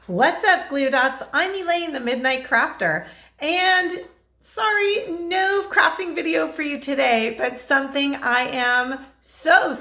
What's up, Glue Dots? I'm Elaine, the Midnight Crafter, and sorry, no crafting video for you today, but something I am so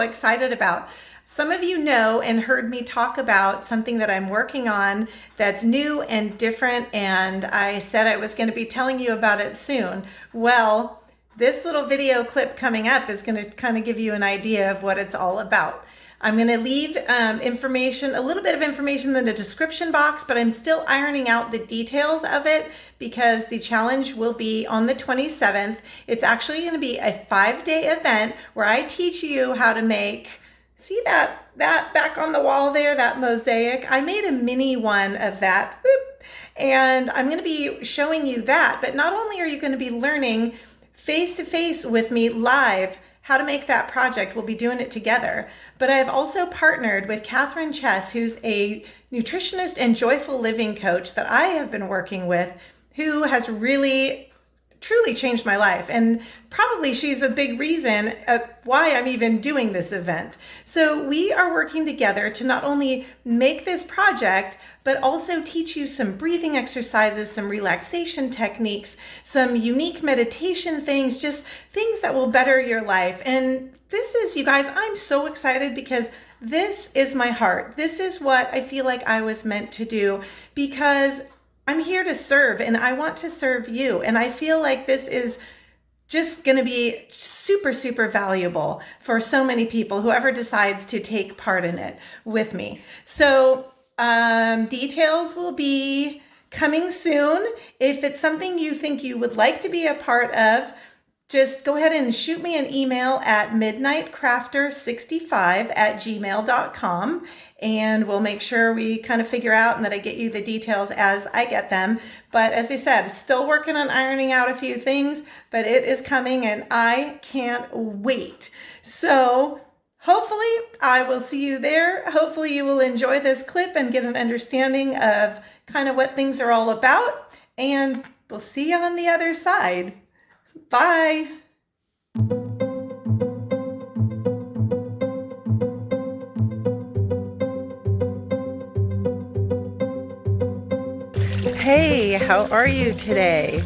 excited about. Some of you know and heard me talk about something that I'm working on that's new and different, and I said I was going to be telling you about it soon. Well, this little video clip coming up is going to kind of give you an idea of what it's all about. I'm going to leave information, a little bit of information in the description box, but I'm still ironing out the details of it because the challenge will be on the 27th. It's actually going to be a 5-day event where I teach you how to make, see that back on the wall there, that mosaic? I made a mini one of that, and I'm going to be showing you that. But not only are you going to be learning face-to-face with me live how to make that project, we'll be doing it together. But I've also partnered with Kathryn Chess, who's a nutritionist and joyful living coach that I have been working with, who has really truly changed my life. And probably she's a big reason why I'm even doing this event. So we are working together to not only make this project, but also teach you some breathing exercises, some relaxation techniques, some unique meditation things, just things that will better your life. And this is, you guys, I'm so excited because this is my heart. This is what I feel like I was meant to do, because I'm here to serve and I want to serve you. And I feel like this is just going to be super valuable for so many people, whoever decides to take part in it with me. So details will be coming soon. If it's something you think you would like to be a part of, just go ahead and shoot me an email at midnightcrafter65@gmail.com, and we'll make sure we kind of figure out and that I get you the details as I get them. But as I said, still working on ironing out a few things, but it is coming and I can't wait. So hopefully I will see you there. Hopefully you will enjoy this clip and get an understanding of kind of what things are all about, and we'll see you on the other side. Bye. Hey, how are you today?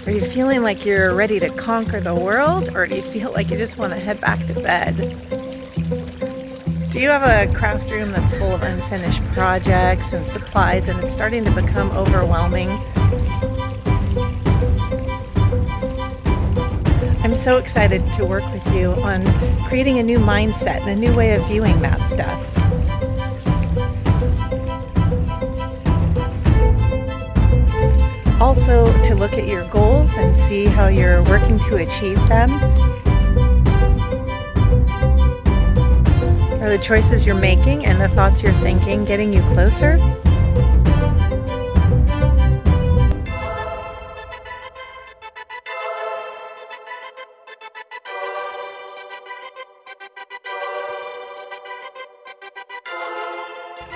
Are you feeling like you're ready to conquer the world, or do you feel like you just want to head back to bed? Do you have a craft room that's full of unfinished projects and supplies and it's starting to become overwhelming? I'm so excited to work with you on creating a new mindset and a new way of viewing that stuff. Also, to look at your goals and see how you're working to achieve them. Are the choices you're making and the thoughts you're thinking getting you closer?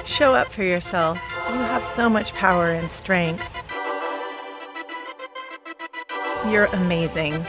Show up for yourself. You have so much power and strength. You're amazing.